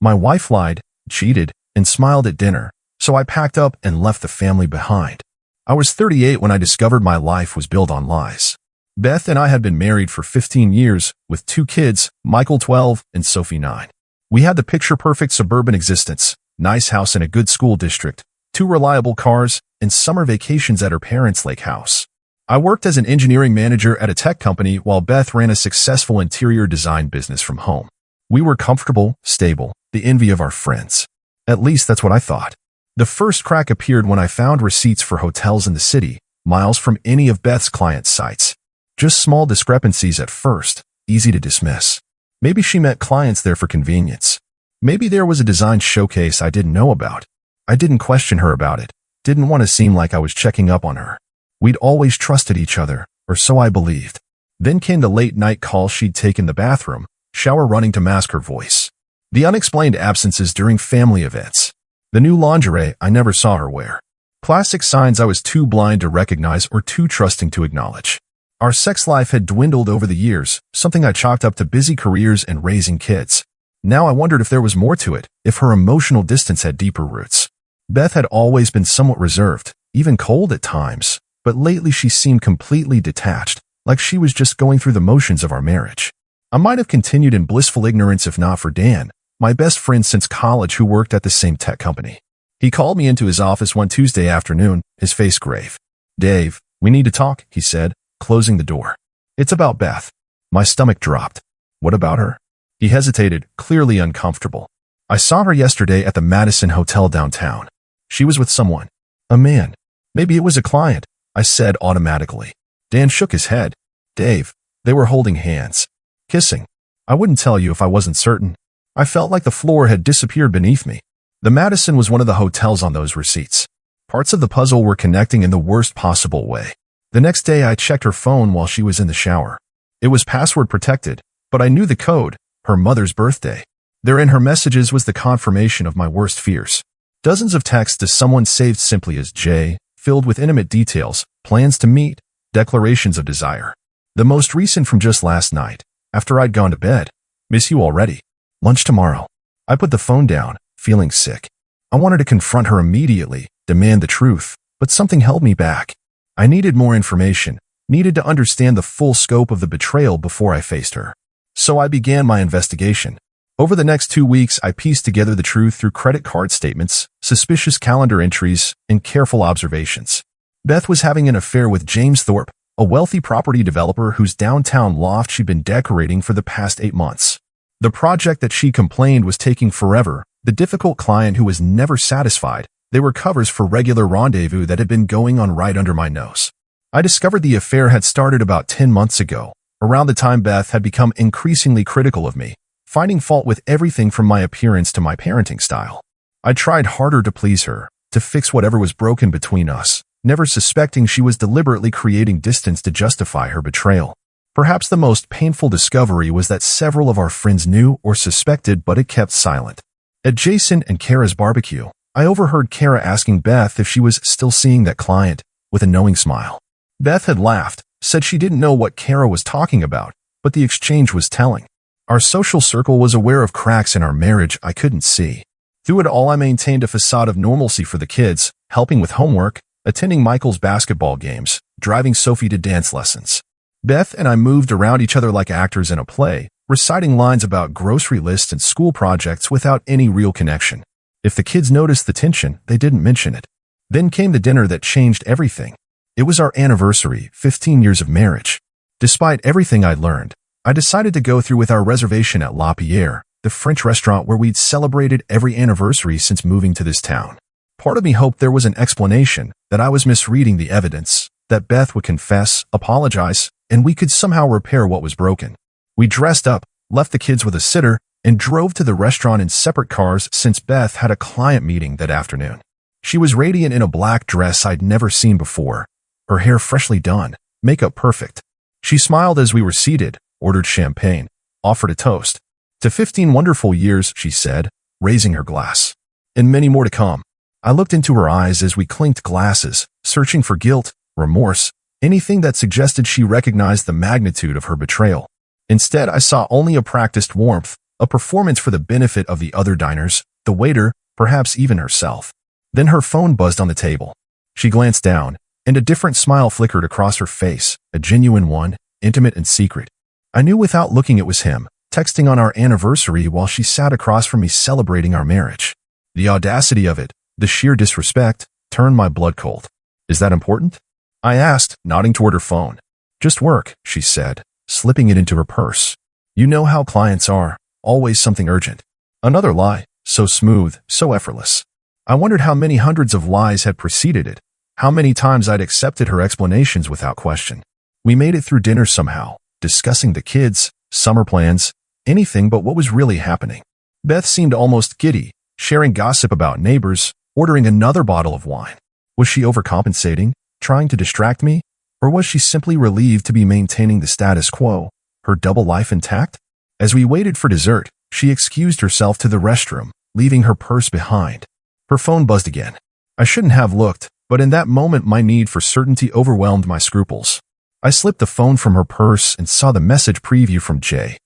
My wife lied, cheated, and smiled at dinner, so I packed up and left the family behind. I was 38 when I discovered my life was built on lies. Beth and I had been married for 15 years, with 2 kids, Michael 12 and Sophie 9. We had the picture-perfect suburban existence, nice house in a good school district, 2 reliable cars, and summer vacations at her parents' lake house. I worked as an engineering manager at a tech company while Beth ran a successful interior design business from home. We were comfortable, stable, the envy of our friends. At least that's what I thought. The first crack appeared when I found receipts for hotels in the city, miles from any of Beth's client sites. Just small discrepancies at first, easy to dismiss. Maybe she met clients there for convenience. Maybe there was a design showcase I didn't know about. I didn't question her about it, didn't want to seem like I was checking up on her. We'd always trusted each other, or so I believed. Then came the late-night call she'd take in the bathroom, shower running to mask her voice. The unexplained absences during family events. The new lingerie I never saw her wear. Classic signs I was too blind to recognize or too trusting to acknowledge. Our sex life had dwindled over the years, something I chalked up to busy careers and raising kids. Now I wondered if there was more to it, if her emotional distance had deeper roots. Beth had always been somewhat reserved, even cold at times, but lately she seemed completely detached, like she was just going through the motions of our marriage. I might have continued in blissful ignorance if not for Dan, my best friend since college who worked at the same tech company. He called me into his office one Tuesday afternoon, his face grave. "Dave, we need to talk," he said, closing the door. "It's about Beth." My stomach dropped. "What about her?" He hesitated, clearly uncomfortable. "I saw her yesterday at the Madison Hotel downtown. She was with someone. A man. Maybe it was a client," I said automatically. Dan shook his head. "Dave, they were holding hands. Kissing. I wouldn't tell you if I wasn't certain." I felt like the floor had disappeared beneath me. The Madison was one of the hotels on those receipts. Parts of the puzzle were connecting in the worst possible way. The next day I checked her phone while she was in the shower. It was password protected, but I knew the code, her mother's birthday. There in her messages was the confirmation of my worst fears. Dozens of texts to someone saved simply as J, filled with intimate details, plans to meet, declarations of desire. The most recent from just last night, after I'd gone to bed. "Miss you already. Lunch tomorrow." I put the phone down, feeling sick. I wanted to confront her immediately, demand the truth, but something held me back. I needed more information, needed to understand the full scope of the betrayal before I faced her. So I began my investigation. Over the next 2 weeks, I pieced together the truth through credit card statements, suspicious calendar entries, and careful observations. Beth was having an affair with James Thorpe, a wealthy property developer whose downtown loft she'd been decorating for the past 8 months. The project that she complained was taking forever, the difficult client who was never satisfied. They were covers for regular rendezvous that had been going on right under my nose. I discovered the affair had started about 10 months ago, around the time Beth had become increasingly critical of me, finding fault with everything from my appearance to my parenting style. I tried harder to please her, to fix whatever was broken between us, never suspecting she was deliberately creating distance to justify her betrayal. Perhaps the most painful discovery was that several of our friends knew or suspected, but it kept silent. At Jason and Kara's barbecue, I overheard Kara asking Beth if she was still seeing that client, with a knowing smile. Beth had laughed, said she didn't know what Kara was talking about, but the exchange was telling. Our social circle was aware of cracks in our marriage I couldn't see. Through it all, I maintained a facade of normalcy for the kids, helping with homework, attending Michael's basketball games, driving Sophie to dance lessons. Beth and I moved around each other like actors in a play, reciting lines about grocery lists and school projects without any real connection. If the kids noticed the tension, they didn't mention it. Then came the dinner that changed everything. It was our anniversary, 15 years of marriage. Despite everything I'd learned, I decided to go through with our reservation at La Pierre, the French restaurant where we'd celebrated every anniversary since moving to this town. Part of me hoped there was an explanation, that I was misreading the evidence, that Beth would confess, apologize, and we could somehow repair what was broken. We dressed up, left the kids with a sitter, and drove to the restaurant in separate cars since Beth had a client meeting that afternoon. She was radiant in a black dress I'd never seen before, her hair freshly done, makeup perfect. She smiled as we were seated, ordered champagne, offered a toast. "To 15 wonderful years," she said, raising her glass. "And many more to come." I looked into her eyes as we clinked glasses, searching for guilt, remorse, anything that suggested she recognized the magnitude of her betrayal. Instead, I saw only a practiced warmth, A performance for the benefit of the other diners, the waiter, perhaps even herself. Then her phone buzzed on the table. She glanced down, and a different smile flickered across her face, a genuine one, intimate and secret. I knew without looking it was him, texting on our anniversary while she sat across from me celebrating our marriage. The audacity of it, the sheer disrespect, turned my blood cold. Is that important? I asked, nodding toward her phone. Just work, she said, slipping it into her purse. You know how clients are, always something urgent. Another lie, so smooth, so effortless. I wondered how many hundreds of lies had preceded it, how many times I'd accepted her explanations without question. We made it through dinner somehow, discussing the kids, summer plans, anything but what was really happening. Beth seemed almost giddy, sharing gossip about neighbors, ordering another bottle of wine. Was she overcompensating, trying to distract me? Or was she simply relieved to be maintaining the status quo, her double life intact? As we waited for dessert, she excused herself to the restroom, leaving her purse behind. Her phone buzzed again. I shouldn't have looked, but in that moment my need for certainty overwhelmed my scruples. I slipped the phone from her purse and saw the message preview from Jay.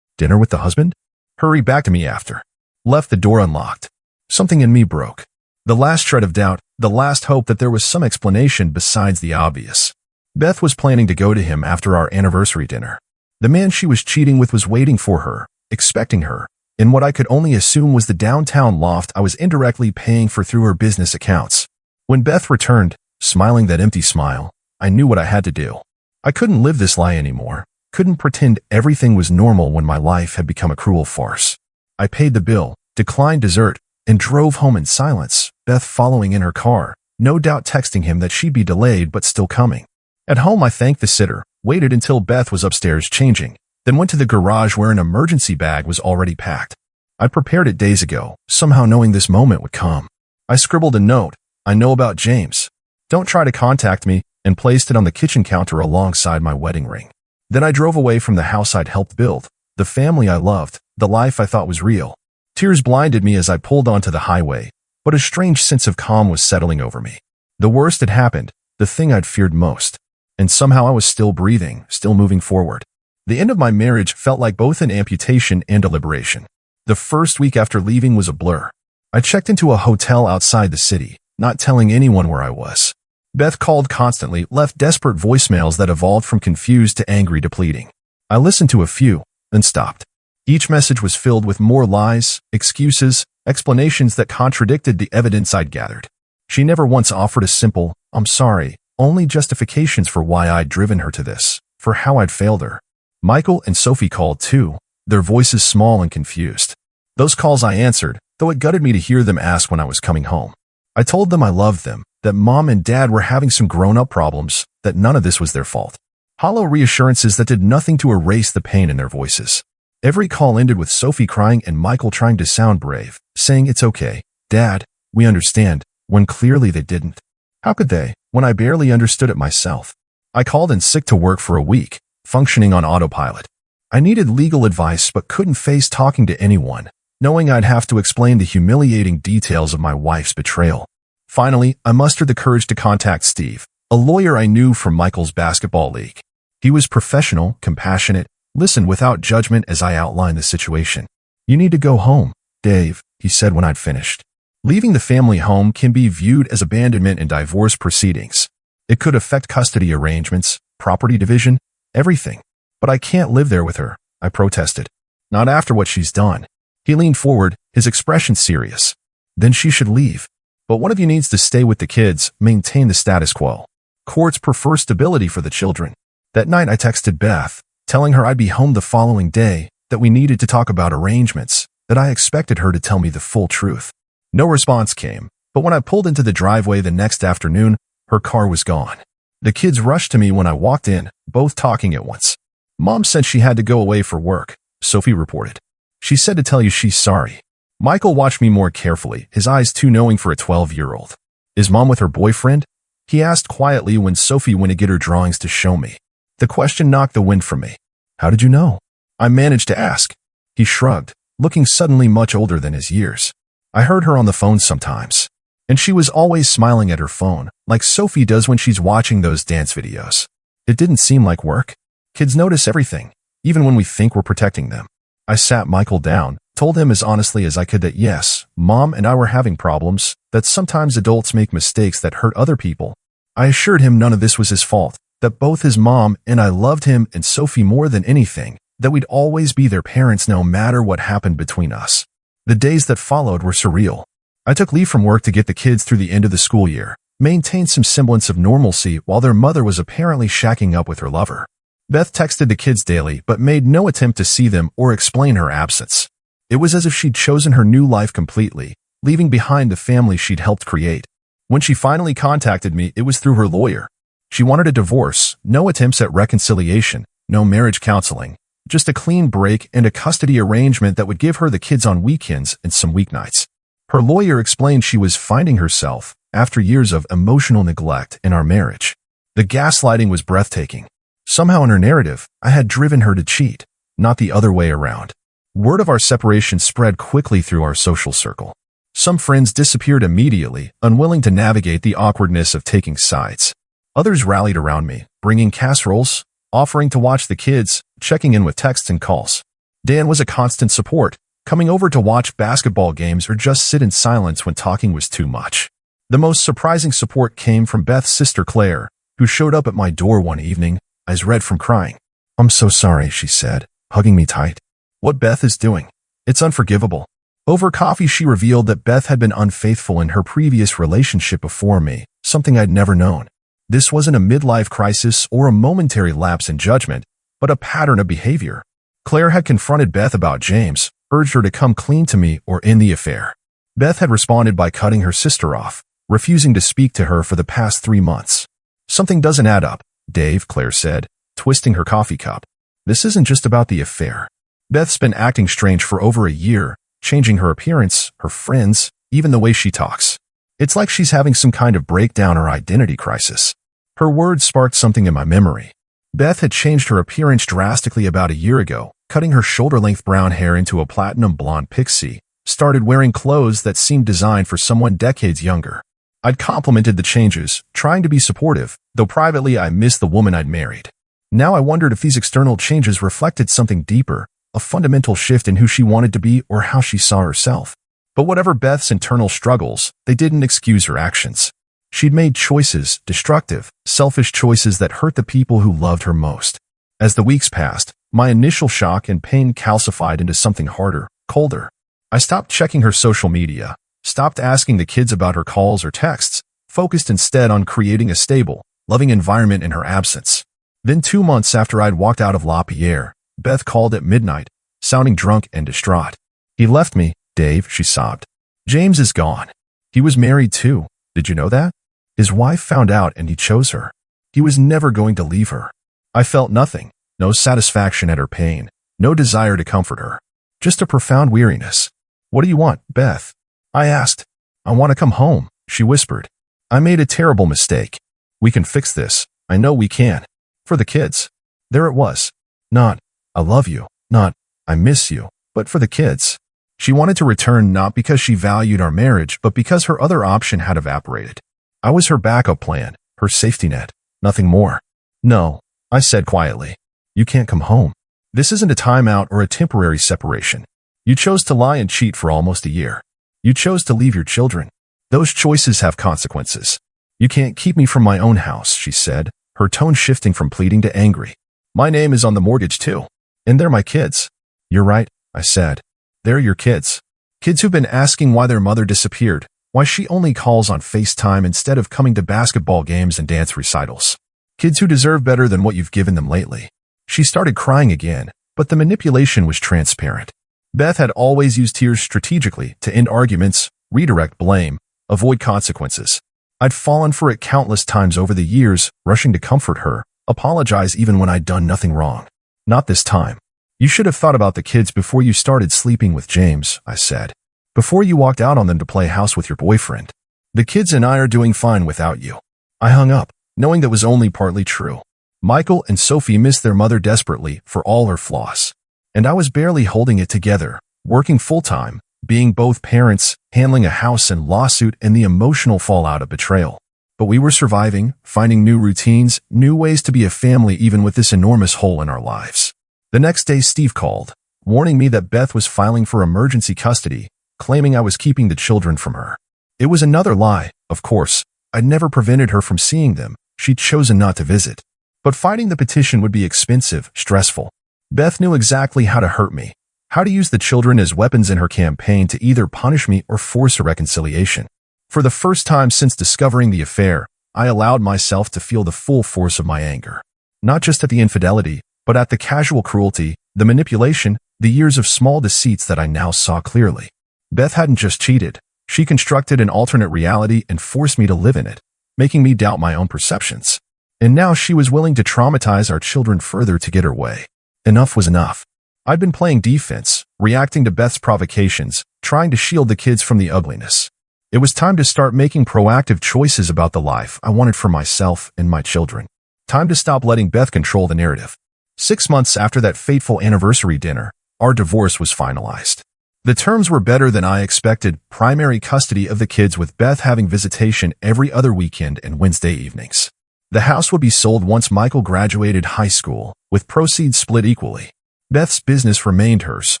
Dinner with the husband? Hurry back to me after. Left the door unlocked. Something in me broke. The last shred of doubt, the last hope that there was some explanation besides the obvious. Beth was planning to go to him after our anniversary dinner. The man she was cheating with was waiting for her, expecting her, in what I could only assume was the downtown loft I was indirectly paying for through her business accounts. When Beth returned, smiling that empty smile, I knew what I had to do. I couldn't live this lie anymore, couldn't pretend everything was normal when my life had become a cruel farce. I paid the bill, declined dessert, and drove home in silence, Beth following in her car, no doubt texting him that she'd be delayed but still coming. At home I thanked the sitter, waited until Beth was upstairs changing, then went to the garage where an emergency bag was already packed. I'd prepared it days ago, somehow knowing this moment would come. I scribbled a note, I know about James. Don't try to contact me, and placed it on the kitchen counter alongside my wedding ring. Then I drove away from the house I'd helped build, the family I loved, the life I thought was real. Tears blinded me as I pulled onto the highway, but a strange sense of calm was settling over me. The worst had happened, the thing I'd feared most. And somehow I was still breathing, still moving forward. The end of my marriage felt like both an amputation and a liberation. The first week after leaving was a blur. I checked into a hotel outside the city, not telling anyone where I was. Beth called constantly, left desperate voicemails that evolved from confused to angry to pleading. I listened to a few, then stopped. Each message was filled with more lies, excuses, explanations that contradicted the evidence I'd gathered. She never once offered a simple, I'm sorry, only justifications for why I'd driven her to this, for how I'd failed her. Michael and Sophie called too, their voices small and confused. Those calls I answered, though it gutted me to hear them ask when I was coming home. I told them I loved them, that mom and dad were having some grown-up problems, that none of this was their fault. Hollow reassurances that did nothing to erase the pain in their voices. Every call ended with Sophie crying and Michael trying to sound brave, saying it's okay, Dad, we understand, when clearly they didn't. How could they, when I barely understood it myself? I called in sick to work for a week, functioning on autopilot. I needed legal advice but couldn't face talking to anyone, knowing I'd have to explain the humiliating details of my wife's betrayal. Finally, I mustered the courage to contact Steve, a lawyer I knew from Michael's basketball league. He was professional, compassionate, listened without judgment as I outlined the situation. You need to go home, Dave, he said when I'd finished. Leaving the family home can be viewed as abandonment in divorce proceedings. It could affect custody arrangements, property division, everything. But I can't live there with her, I protested. Not after what she's done. He leaned forward, his expression serious. Then she should leave. But one of you needs to stay with the kids, maintain the status quo. Courts prefer stability for the children. That night I texted Beth, telling her I'd be home the following day, that we needed to talk about arrangements, that I expected her to tell me the full truth. No response came, but when I pulled into the driveway the next afternoon, her car was gone. The kids rushed to me when I walked in, both talking at once. Mom said she had to go away for work, Sophie reported. She said to tell you she's sorry. Michael watched me more carefully, his eyes too knowing for a 12-year-old. Is Mom with her boyfriend? He asked quietly when Sophie went to get her drawings to show me. The question knocked the wind from me. How did you know? I managed to ask. He shrugged, looking suddenly much older than his years. I heard her on the phone sometimes. And she was always smiling at her phone, like Sophie does when she's watching those dance videos. It didn't seem like work. Kids notice everything, even when we think we're protecting them. I sat Michael down, told him as honestly as I could that yes, Mom and I were having problems, that sometimes adults make mistakes that hurt other people. I assured him none of this was his fault, that both his mom and I loved him and Sophie more than anything, that we'd always be their parents no matter what happened between us. The days that followed were surreal. I took leave from work to get the kids through the end of the school year, maintain some semblance of normalcy while their mother was apparently shacking up with her lover. Beth texted the kids daily but made no attempt to see them or explain her absence. It was as if she'd chosen her new life completely, leaving behind the family she'd helped create. When she finally contacted me, it was through her lawyer. She wanted a divorce, no attempts at reconciliation, no marriage counseling, just a clean break and a custody arrangement that would give her the kids on weekends and some weeknights. Her lawyer explained she was finding herself after years of emotional neglect in our marriage. The gaslighting was breathtaking. Somehow in her narrative, I had driven her to cheat, not the other way around. Word of our separation spread quickly through our social circle. Some friends disappeared immediately, unwilling to navigate the awkwardness of taking sides. Others rallied around me, bringing casseroles, offering to watch the kids, checking in with texts and calls. Dan was a constant support, coming over to watch basketball games or just sit in silence when talking was too much. The most surprising support came from Beth's sister Claire, who showed up at my door one evening, eyes red from crying. "I'm so sorry," she said, hugging me tight. "What Beth is doing, it's unforgivable." Over coffee, she revealed that Beth had been unfaithful in her previous relationship before me, something I'd never known. This wasn't a midlife crisis or a momentary lapse in judgment, but a pattern of behavior. Claire had confronted Beth about James, urged her to come clean to me or end the affair. Beth had responded by cutting her sister off, refusing to speak to her for the past 3 months. "Something doesn't add up, Dave," Claire said, twisting her coffee cup. "This isn't just about the affair. Beth's been acting strange for over a year, changing her appearance, her friends, even the way she talks. It's like she's having some kind of breakdown or identity crisis." Her words sparked something in my memory. Beth had changed her appearance drastically about a year ago, cutting her shoulder-length brown hair into a platinum blonde pixie, started wearing clothes that seemed designed for someone decades younger. I'd complimented the changes, trying to be supportive, though privately I missed the woman I'd married. Now I wondered if these external changes reflected something deeper, a fundamental shift in who she wanted to be or how she saw herself. But whatever Beth's internal struggles, they didn't excuse her actions. She'd made choices, destructive, selfish choices that hurt the people who loved her most. As the weeks passed, my initial shock and pain calcified into something harder, colder. I stopped checking her social media, stopped asking the kids about her calls or texts, focused instead on creating a stable, loving environment in her absence. Then 2 months after I'd walked out of La Pierre, Beth called at midnight, sounding drunk and distraught. "He left me, Dave," she sobbed. "James is gone. He was married too. Did you know that? His wife found out and he chose her. He was never going to leave her." I felt nothing, no satisfaction at her pain, no desire to comfort her. Just a profound weariness. "What do you want, Beth?" I asked. "I want to come home," she whispered. "I made a terrible mistake. We can fix this. I know we can. For the kids." There it was. Not, "I love you," not, "I miss you," but for the kids. She wanted to return not because she valued our marriage, but because her other option had evaporated. I was her backup plan, her safety net, nothing more. "No," I said quietly. "You can't come home. This isn't a timeout or a temporary separation. You chose to lie and cheat for almost a year. You chose to leave your children. Those choices have consequences. You can't keep me from my own house," she said, her tone shifting from pleading to angry. "My name is on the mortgage too. And they're my kids." "You're right," I said. "They're your kids. Kids who've been asking why their mother disappeared, why she only calls on FaceTime instead of coming to basketball games and dance recitals. Kids who deserve better than what you've given them lately." She started crying again, but the manipulation was transparent. Beth had always used tears strategically to end arguments, redirect blame, avoid consequences. I'd fallen for it countless times over the years, rushing to comfort her, apologize even when I'd done nothing wrong. "Not this time. You should have thought about the kids before you started sleeping with James," I said. "Before you walked out on them to play house with your boyfriend. The kids and I are doing fine without you." I hung up, knowing that was only partly true. Michael and Sophie missed their mother desperately for all her flaws. And I was barely holding it together, working full-time, being both parents, handling a house and lawsuit and the emotional fallout of betrayal. But we were surviving, finding new routines, new ways to be a family even with this enormous hole in our lives. The next day Steve called, warning me that Beth was filing for emergency custody, claiming I was keeping the children from her. It was another lie, of course. I'd never prevented her from seeing them. She'd chosen not to visit. But fighting the petition would be expensive, stressful. Beth knew exactly how to hurt me, how to use the children as weapons in her campaign to either punish me or force a reconciliation. For the first time since discovering the affair, I allowed myself to feel the full force of my anger. Not just at the infidelity, but at the casual cruelty, the manipulation, the years of small deceits that I now saw clearly. Beth hadn't just cheated. She constructed an alternate reality and forced me to live in it, making me doubt my own perceptions. And now she was willing to traumatize our children further to get her way. Enough was enough. I'd been playing defense, reacting to Beth's provocations, trying to shield the kids from the ugliness. It was time to start making proactive choices about the life I wanted for myself and my children. Time to stop letting Beth control the narrative. 6 months after that fateful anniversary dinner, our divorce was finalized. The terms were better than I expected: primary custody of the kids with Beth having visitation every other weekend and Wednesday evenings. The house would be sold once Michael graduated high school, with proceeds split equally. Beth's business remained hers.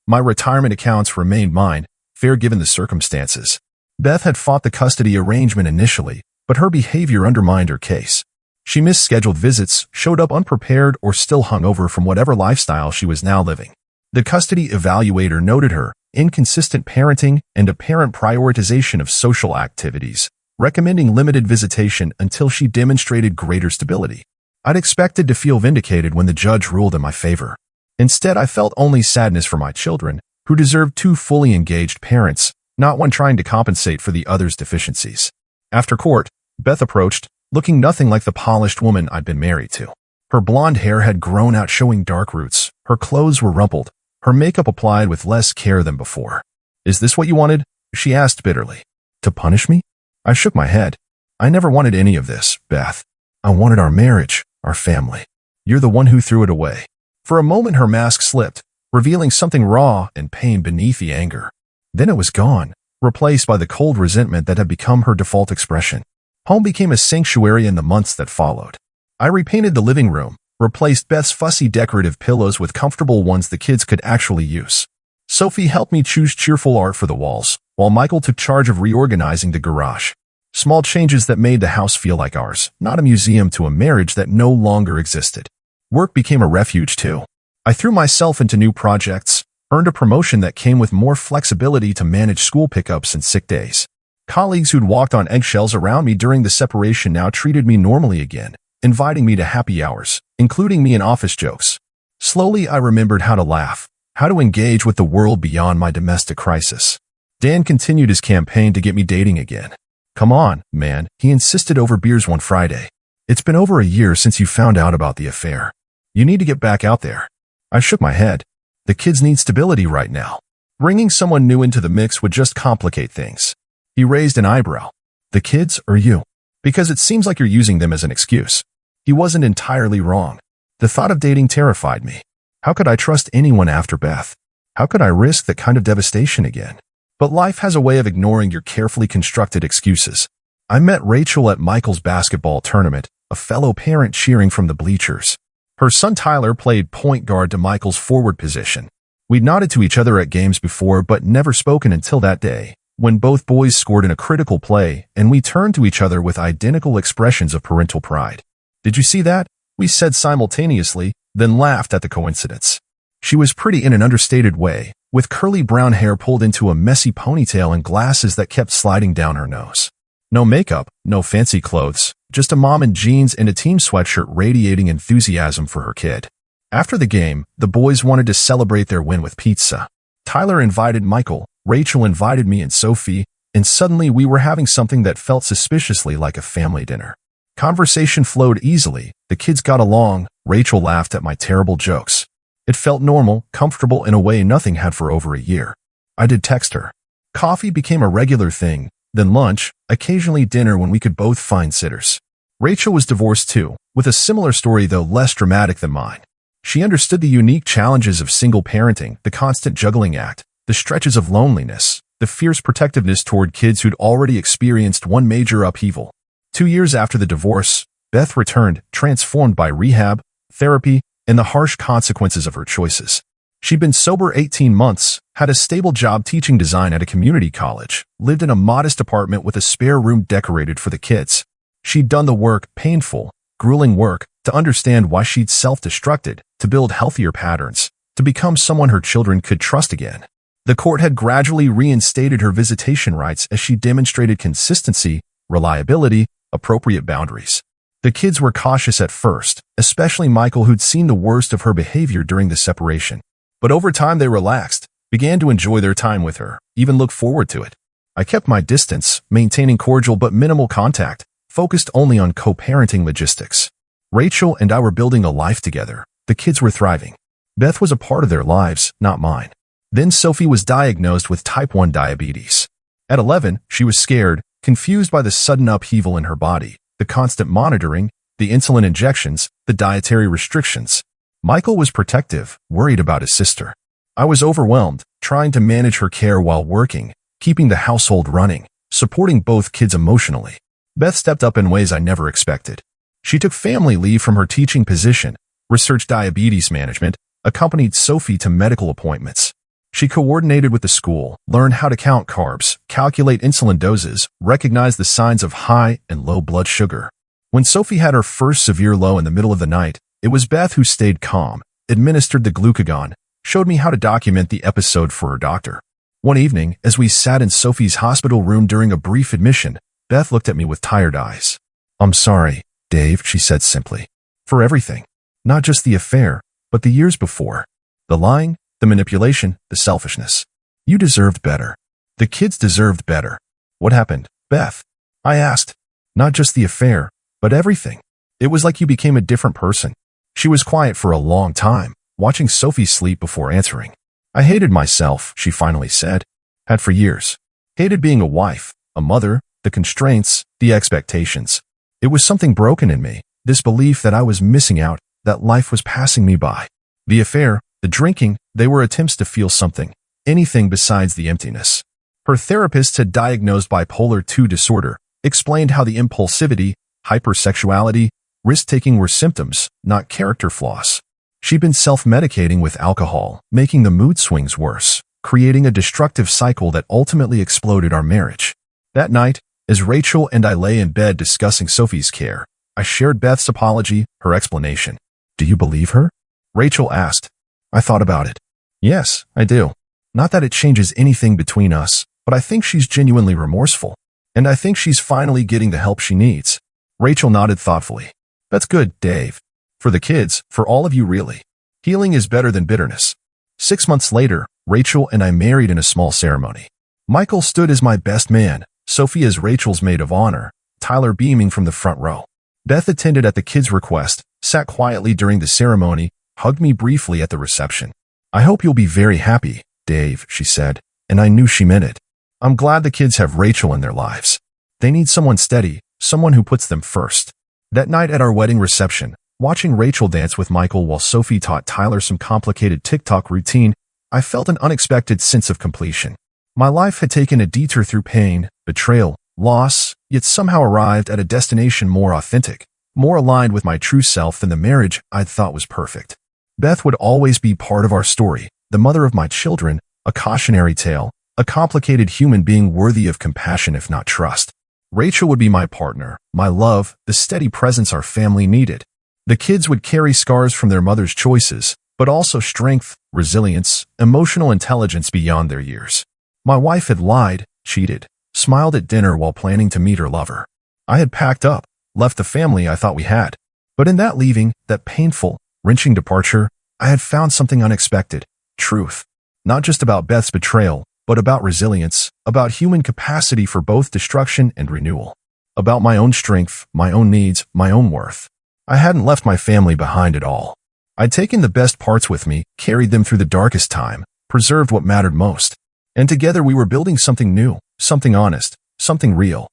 My retirement accounts remained mine, fair given the circumstances. Beth had fought the custody arrangement initially, but her behavior undermined her case. She missed scheduled visits, showed up unprepared, or still hungover from whatever lifestyle she was now living. The custody evaluator noted her inconsistent parenting and apparent prioritization of social activities, recommending limited visitation until she demonstrated greater stability. I'd expected to feel vindicated when the judge ruled in my favor. Instead, I felt only sadness for my children, who deserved two fully engaged parents, not one trying to compensate for the other's deficiencies. After court, Beth approached, looking nothing like the polished woman I'd been married to. Her blonde hair had grown out, showing dark roots. Her clothes were rumpled, her makeup applied with less care than before. "Is this what you wanted?" she asked bitterly. "To punish me?" I shook my head. "I never wanted any of this, Beth. I wanted our marriage, our family. You're the one who threw it away." For a moment her mask slipped, revealing something raw and pain beneath the anger. Then it was gone, replaced by the cold resentment that had become her default expression. Home became a sanctuary in the months that followed. I repainted the living room, replaced Beth's fussy decorative pillows with comfortable ones the kids could actually use. Sophie helped me choose cheerful art for the walls, while Michael took charge of reorganizing the garage. Small changes that made the house feel like ours, not a museum to a marriage that no longer existed. Work became a refuge too. I threw myself into new projects, earned a promotion that came with more flexibility to manage school pickups and sick days. Colleagues who'd walked on eggshells around me during the separation now treated me normally again, inviting me to happy hours, including me in office jokes. Slowly, I remembered how to laugh, how to engage with the world beyond my domestic crisis. Dan continued his campaign to get me dating again. "Come on, man," he insisted over beers one Friday. "It's been over a year since you found out about the affair. You need to get back out there." I shook my head. The kids need stability right now. Bringing someone new into the mix would just complicate things. He raised an eyebrow. "The kids or you? Because it seems like you're using them as an excuse." He wasn't entirely wrong. The thought of dating terrified me. How could I trust anyone after Beth? How could I risk that kind of devastation again? But life has a way of ignoring your carefully constructed excuses. I met Rachel at Michael's basketball tournament, a fellow parent cheering from the bleachers. Her son Tyler played point guard to Michael's forward position. We'd nodded to each other at games before but never spoken until that day, when both boys scored in a critical play and we turned to each other with identical expressions of parental pride. "Did you see that?" we said simultaneously, then laughed at the coincidence. She was pretty in an understated way, with curly brown hair pulled into a messy ponytail and glasses that kept sliding down her nose. No makeup, no fancy clothes, just a mom in jeans and a team sweatshirt radiating enthusiasm for her kid. After the game, the boys wanted to celebrate their win with pizza. Tyler invited Michael, Rachel invited me and Sophie, and suddenly we were having something that felt suspiciously like a family dinner. Conversation flowed easily, the kids got along, Rachel laughed at my terrible jokes. It felt normal, comfortable in a way nothing had for over a year. I did text her. Coffee became a regular thing, then lunch, occasionally dinner when we could both find sitters. Rachel was divorced too, with a similar story though less dramatic than mine. She understood the unique challenges of single parenting, the constant juggling act, the stretches of loneliness, the fierce protectiveness toward kids who'd already experienced one major upheaval. 2 years after the divorce, Beth returned, transformed by rehab, therapy, and the harsh consequences of her choices. She'd been sober 18 months, had a stable job teaching design at a community college, lived in a modest apartment with a spare room decorated for the kids. She'd done the work, painful, grueling work, to understand why she'd self-destructed, to build healthier patterns, to become someone her children could trust again. The court had gradually reinstated her visitation rights as she demonstrated consistency, reliability, appropriate boundaries. The kids were cautious at first, especially Michael, who'd seen the worst of her behavior during the separation. But over time they relaxed, began to enjoy their time with her, even look forward to it. I kept my distance, maintaining cordial but minimal contact, focused only on co-parenting logistics. Rachel and I were building a life together. The kids were thriving. Beth was a part of their lives, not mine. Then Sophie was diagnosed with type 1 diabetes. At 11, she was scared, confused by the sudden upheaval in her body, the constant monitoring, the insulin injections, the dietary restrictions. Michael was protective, worried about his sister. I was overwhelmed, trying to manage her care while working, keeping the household running, supporting both kids emotionally. Beth stepped up in ways I never expected. She took family leave from her teaching position, researched diabetes management, accompanied Sophie to medical appointments. She coordinated with the school, learned how to count carbs, calculate insulin doses, recognize the signs of high and low blood sugar. When Sophie had her first severe low in the middle of the night, it was Beth who stayed calm, administered the glucagon, showed me how to document the episode for her doctor. One evening, as we sat in Sophie's hospital room during a brief admission, Beth looked at me with tired eyes. "I'm sorry, Dave," she said simply. "For everything. Not just the affair, but the years before. The lying, the manipulation, the selfishness. You deserved better. The kids deserved better." "What happened, Beth?" I asked. "Not just the affair, but everything. It was like you became a different person." She was quiet for a long time, watching Sophie sleep before answering. "I hated myself," she finally said. "Had for years. Hated being a wife, a mother, the constraints, the expectations. It was something broken in me, this belief that I was missing out, that life was passing me by. The affair, the drinking, they were attempts to feel something, anything besides the emptiness." Her therapist had diagnosed bipolar II disorder, explained how the impulsivity, hypersexuality, risk-taking were symptoms, not character flaws. She'd been self-medicating with alcohol, making the mood swings worse, creating a destructive cycle that ultimately exploded our marriage. That night, as Rachel and I lay in bed discussing Sophie's care, I shared Beth's apology, her explanation. "Do you believe her?" Rachel asked. I thought about it. "Yes, I do. Not that it changes anything between us, but I think she's genuinely remorseful. And I think she's finally getting the help she needs." Rachel nodded thoughtfully. "That's good, Dave. For the kids, for all of you really. Healing is better than bitterness." 6 months later, Rachel and I married in a small ceremony. Michael stood as my best man, Sophie as Rachel's maid of honor, Tyler beaming from the front row. Beth attended at the kids' request, sat quietly during the ceremony, hugged me briefly at the reception. "I hope you'll be very happy, Dave," she said, and I knew she meant it. "I'm glad the kids have Rachel in their lives. They need someone steady, someone who puts them first." That night at our wedding reception, watching Rachel dance with Michael while Sophie taught Tyler some complicated TikTok routine, I felt an unexpected sense of completion. My life had taken a detour through pain, betrayal, loss, yet somehow arrived at a destination more authentic, more aligned with my true self than the marriage I'd thought was perfect. Beth would always be part of our story, the mother of my children, a cautionary tale, a complicated human being worthy of compassion if not trust. Rachel would be my partner, my love, the steady presence our family needed. The kids would carry scars from their mother's choices, but also strength, resilience, emotional intelligence beyond their years. My wife had lied, cheated, smiled at dinner while planning to meet her lover. I had packed up, left the family I thought we had. But in that leaving, that painful, wrenching departure, I had found something unexpected, truth. Not just about Beth's betrayal, but about resilience, about human capacity for both destruction and renewal. About my own strength, my own needs, my own worth. I hadn't left my family behind at all. I'd taken the best parts with me, carried them through the darkest time, preserved what mattered most. And together we were building something new, something honest, something real.